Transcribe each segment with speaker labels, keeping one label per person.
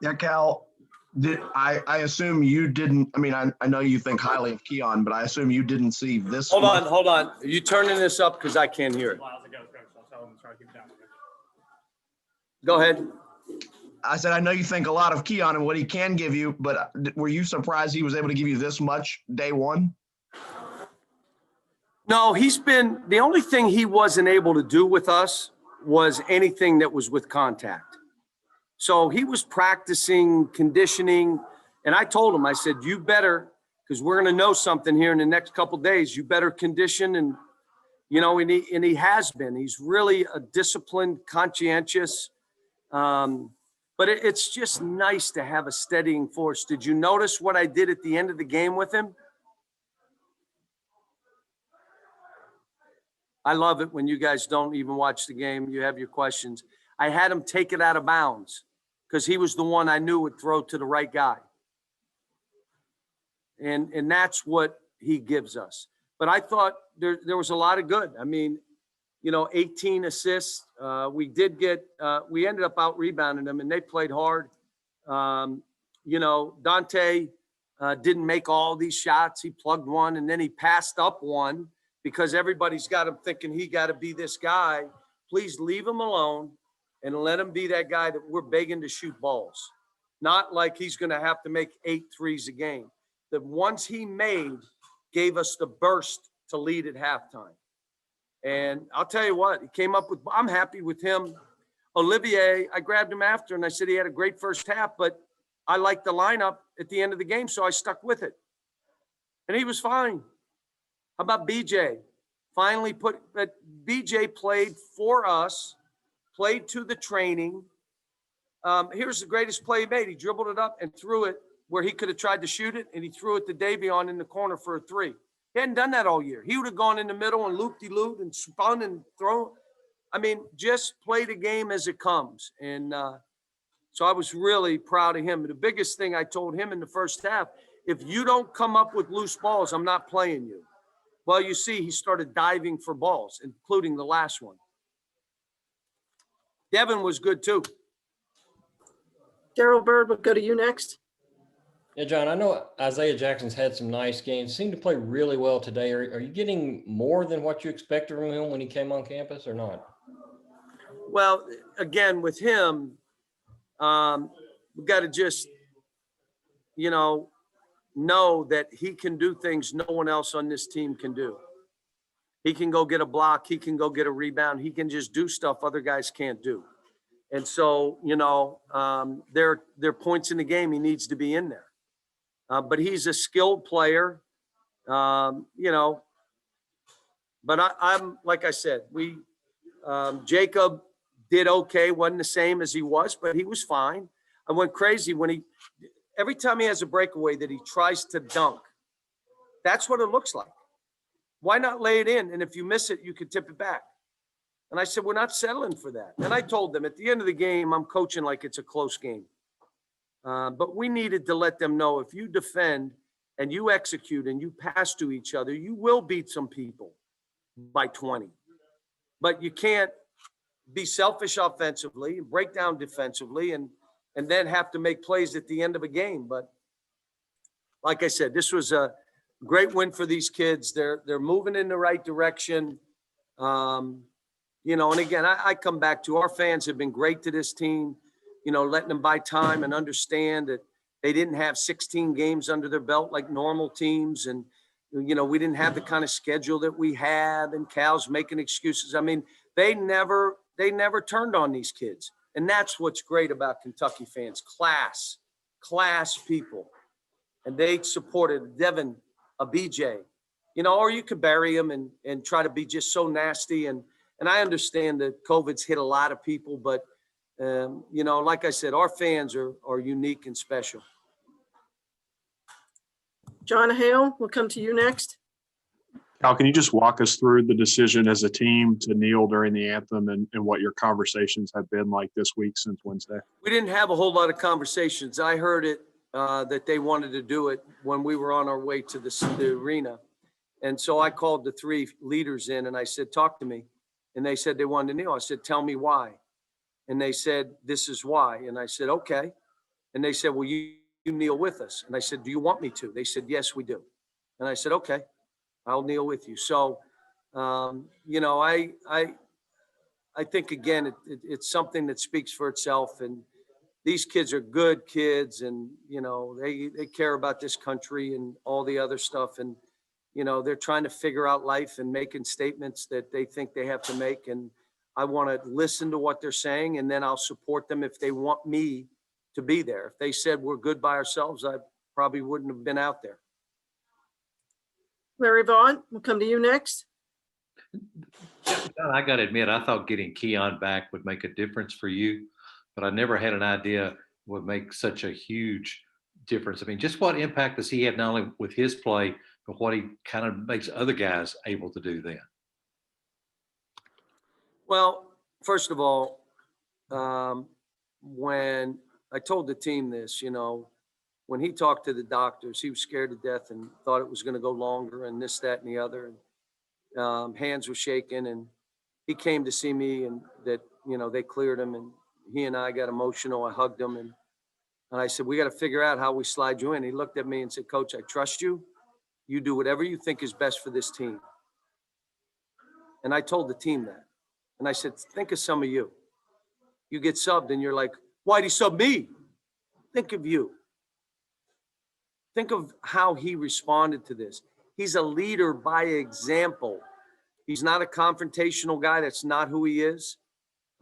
Speaker 1: Yeah, Cal, I assume you didn't, I mean, I know you think highly of Keon, but I assume you didn't see this.
Speaker 2: Hold on. Are you turning this up? Because I can't hear it. Go ahead.
Speaker 1: I said, I know you think a lot of Keon and what he can give you, but were you surprised he was able to give you this much day one?
Speaker 2: No, the only thing he wasn't able to do with us was anything that was with contact. So he was practicing conditioning, and I told him, I said, you better, because we're going to know something here in the next couple of days, you better condition. And, and he has been. He's really a disciplined, conscientious, but it's just nice to have a steadying force. Did you notice what I did at the end of the game with him? I love it when you guys don't even watch the game. You have your questions. I had him take it out of bounds because he was the one I knew would throw to the right guy. And that's what he gives us. But I thought there was a lot of good. I mean, 18 assists. We ended up out rebounding them, and they played hard. Dante didn't make all these shots. He plugged one, and then he passed up one because everybody's got him thinking he got to be this guy. Please leave him alone and let him be that guy that we're begging to shoot balls. Not like he's going to have to make 8 threes a game. The ones he made gave us the burst to lead at halftime. And I'll tell you what, he came up with, I'm happy with him. Olivier, I grabbed him after and I said he had a great first half, but I liked the lineup at the end of the game, so I stuck with it. And he was fine. How about BJ? BJ played for us, played to the training. Here's the greatest play he made. He dribbled it up and threw it where he could have tried to shoot it, and he threw it to Davion in the corner for a 3. He hadn't done that all year. He would have gone in the middle and loop-de-loop and spun and thrown. I mean, just play the game as it comes. And so I was really proud of him. The biggest thing I told him in the first half, if you don't come up with loose balls, I'm not playing you. Well, you see, he started diving for balls, including the last one. Devin was good too.
Speaker 3: Daryl Bird, we'll go to you next.
Speaker 4: Yeah, John, I know Isaiah Jackson's had some nice games. Seemed to play really well today. Are you getting more than what you expected from him when he came on campus or not?
Speaker 2: Well, again, with him, we've got to just, know that he can do things no one else on this team can do. He can go get a block. He can go get a rebound. He can just do stuff other guys can't do. And so, there are points in the game he needs to be in there. But he's a skilled player, but I'm like I said, Jacob did okay, wasn't the same as he was, but he was fine. I went crazy when every time he has a breakaway that he tries to dunk, that's what it looks like. Why not lay it in? And if you miss it, you could tip it back. And I said, we're not settling for that. And I told them at the end of the game, I'm coaching like it's a close game. But we needed to let them know if you defend and you execute and you pass to each other, you will beat some people by 20. But you can't be selfish offensively and break down defensively and then have to make plays at the end of a game. But like I said, this was a great win for these kids. They're moving in the right direction. And again, I come back to our fans have been great to this team, letting them buy time and understand that they didn't have 16 games under their belt like normal teams. And, we didn't have the kind of schedule that we have, and Cal's making excuses. I mean, they never turned on these kids. And that's what's great about Kentucky fans, class people. And they supported Devin, a BJ, or you could bury him and try to be just so nasty. And I understand that COVID's hit a lot of people, but, like I said, our fans are unique and special.
Speaker 3: John Hale, we'll come to you next.
Speaker 5: Cal, can you just walk us through the decision as a team to kneel during the anthem and what your conversations have been like this week since Wednesday?
Speaker 2: We didn't have a whole lot of conversations. I heard it, that they wanted to do it when we were on our way to the arena. And so I called the 3 leaders in and I said, talk to me. And they said they wanted to kneel. I said, tell me why. And they said, this is why. And I said, okay. And they said, well, you kneel with us. And I said, do you want me to? They said, yes, we do. And I said, okay, I'll kneel with you. So, you know, I think, again, it's something that speaks for itself. And these kids are good kids, and, you know, they care about this country and all the other stuff. And, you know, they're trying to figure out life and making statements that they think they have to make. And I want to listen to what they're saying, and then I'll support them if they want me to be there. If they said we're good by ourselves, I probably wouldn't have been out there.
Speaker 3: Larry Vaughn, we'll come to you next.
Speaker 6: John, I got to admit, I thought getting Keon back would make a difference for you, but I never had an idea would make such a huge difference. I mean, just what impact does he have not only with his play, but what he kind of makes other guys able to do then?
Speaker 2: Well, first of all, when I told the team this, you know, when he talked to the doctors, he was scared to death and thought it was going to go longer and this, that, and the other. And hands were shaking, and he came to see me, and that, you know, they cleared him, and he and I got emotional. I hugged him, and I said, we got to figure out how we slide you in. He looked at me and said, Coach, I trust you. You do whatever you think is best for this team. And I told the team that. And I said, think of some of you. You get subbed and you're like, why'd he sub me? Think of you. Think of how he responded to this. He's a leader by example. He's not a confrontational guy. That's not who he is.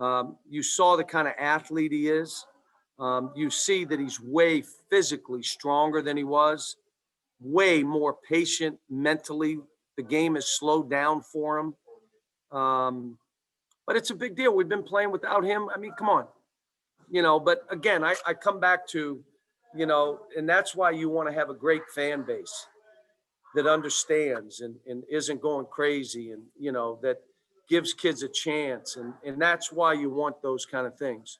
Speaker 2: You saw the kind of athlete he is. You see that he's way physically stronger than he was, way more patient mentally. The game has slowed down for him. But it's a big deal. We've been playing without him. I mean, come on. You know, but again, I come back to, you know, and that's why you want to have a great fan base that understands and isn't going crazy, and, you know, that gives kids a chance. And that's why you want those kind of things.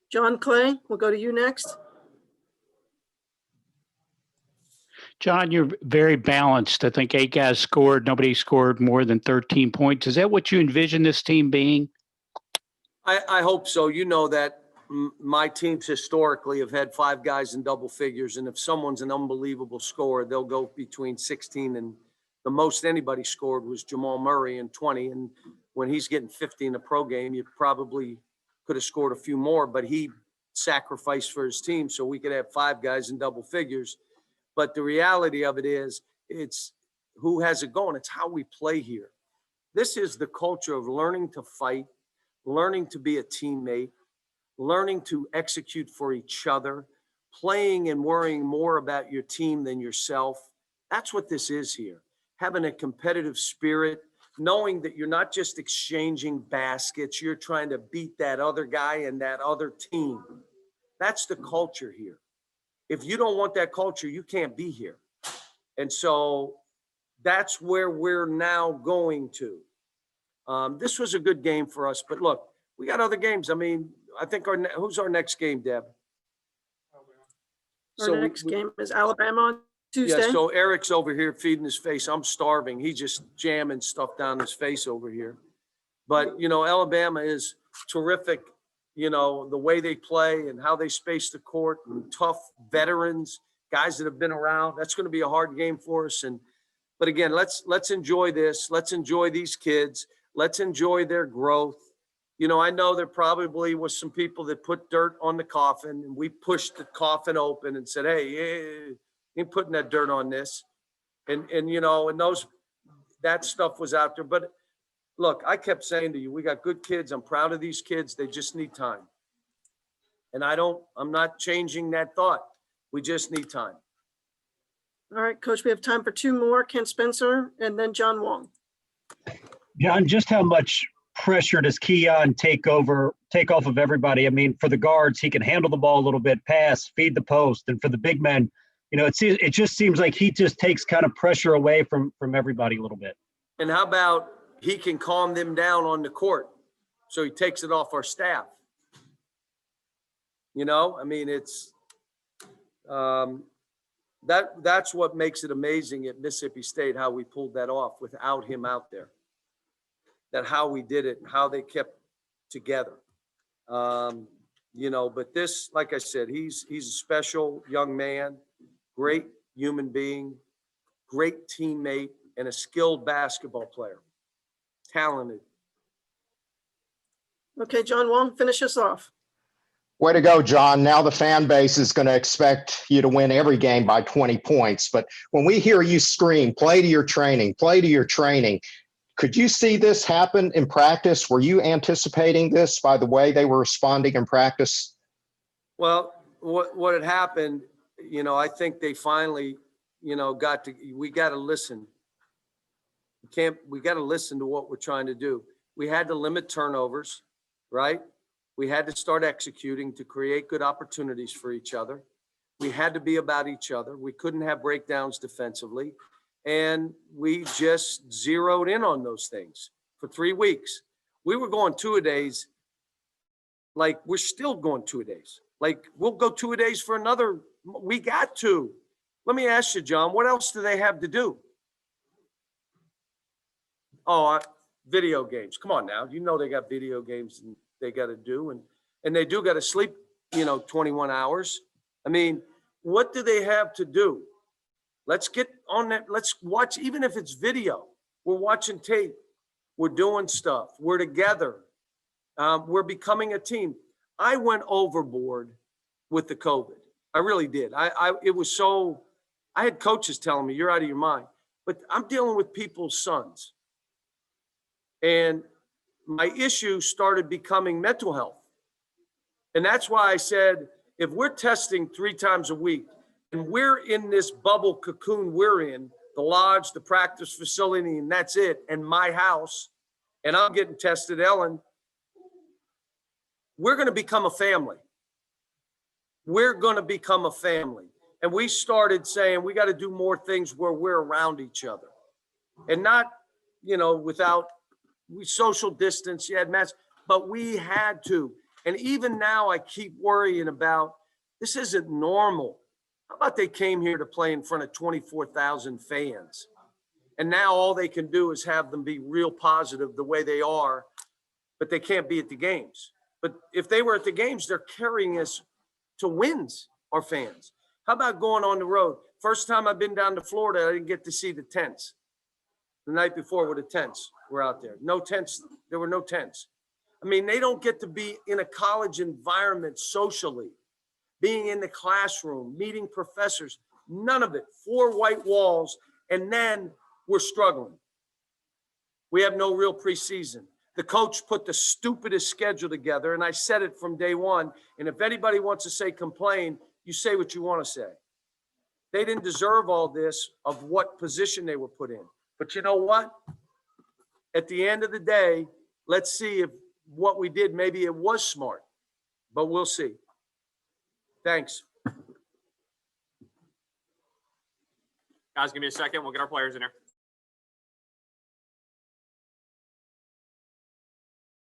Speaker 3: John Clay, we'll go to you next.
Speaker 7: John, you're very balanced. I think 8 guys scored. Nobody scored more than 13 points. Is that what you envision this team being?
Speaker 2: I hope so. You know that my teams historically have had 5 guys in double figures. And if someone's an unbelievable scorer, they'll go between 16, and the most anybody scored was Jamal Murray in 20. And when he's getting 50 in a pro game, you probably could have scored a few more, but he sacrificed for his team so we could have 5 guys in double figures. But the reality of it is, it's who has it going. It's how we play here. This is the culture of learning to fight, learning to be a teammate, learning to execute for each other, playing and worrying more about your team than yourself. That's what this is here. Having a competitive spirit, knowing that you're not just exchanging baskets, you're trying to beat that other guy and that other team. That's the culture here. If you don't want that culture, you can't be here. And so that's where we're now going to. This was a good game for us, but look, we got other games. I mean, I think who's our next game, Deb?
Speaker 3: Our next game is Alabama on Tuesday.
Speaker 2: Yeah, so Eric's over here feeding his face. I'm starving. He's just jamming stuff down his face over here. But, you know, Alabama is terrific. You know, the way they play and how they space the court, and tough veterans, guys that have been around. That's going to be a hard game for us. But again, let's enjoy this. Let's enjoy these kids. Let's enjoy their growth. You know, I know there probably was some people that put dirt on the coffin, and we pushed the coffin open and said, hey, you ain't putting that dirt on this. And you know, and that stuff was out there. But look, I kept saying to you, we got good kids. I'm proud of these kids. They just need time. And I'm not changing that thought. We just need time.
Speaker 3: All right, Coach, we have time for 2 more, Kent Spencer and then John Wong.
Speaker 8: John, just how much pressure does Keon take off of everybody? I mean, for the guards, he can handle the ball a little bit, pass, feed the post. And for the big men, you know, it just seems like he just takes kind of pressure away from everybody a little bit. And
Speaker 2: how about he can calm them down on the court, so he takes it off our staff? You know, I mean, it's that's what makes it amazing at Mississippi State, how we pulled that off without him out there. That how we did it, how they kept together. you know, but this, like I said, he's a special young man, great human being, great teammate, and a skilled basketball player. Talented.
Speaker 3: Okay, John Wong, finish us off.
Speaker 9: Way to go, John. Now the fan base is going to expect you to win every game by 20 points. But when we hear you scream, play to your training, play to your training, could you see this happen in practice? Were you anticipating this by the way they were responding in practice?
Speaker 2: Well, what had happened, you know, I think they finally, you know, we got to listen. We got to listen to what we're trying to do. We had to limit turnovers, right? We had to start executing to create good opportunities for each other. We had to be about each other. We couldn't have breakdowns defensively. And we just zeroed in on those things for 3 weeks. We were going 2-a-days. Like, we're still going 2-a-days. Like, we'll go 2-a-days for another. We got to. Let me ask you, John, what else do they have to do? Oh, video games. Come on now. You know they got video games and they got to do. And they do got to sleep, you know, 21 hours. I mean, what do they have to do? Let's get on that. Let's watch, even if it's video. We're watching tape. We're doing stuff. We're together. We're becoming a team. I went overboard with the COVID. I really did. It was so, I had coaches telling me, you're out of your mind. But I'm dealing with people's sons. And my issue started becoming mental health. And that's why I said, if we're testing 3 times a week and we're in this bubble cocoon we're in, the lodge, the practice facility, and that's it, and my house, and I'm getting tested, Ellen, we're going to become a family. We're going to become a family. And we started saying we got to do more things where we're around each other and not, you know, without we social distance, you had masks, but we had to. And even now I keep worrying about, this isn't normal. How about they came here to play in front of 24,000 fans? And now all they can do is have them be real positive the way they are, but they can't be at the games. But if they were at the games, they're carrying us to wins, our fans. How about going on the road? First time I've been down to Florida, I didn't get to see the tents. The night before were the tents were out there. No tents. There were no tents. I mean, they don't get to be in a college environment socially, being in the classroom, meeting professors, none of it. 4 white walls, and then we're struggling. We have no real preseason. The coach put the stupidest schedule together, and I said it from day one. And if anybody wants to say complain, you say what you want to say. They didn't deserve all this of what position they were put in. But you know what? At the end of the day, let's see if what we did, maybe it was smart, but we'll see. Thanks.
Speaker 10: Guys, give me a second. We'll get our players in here.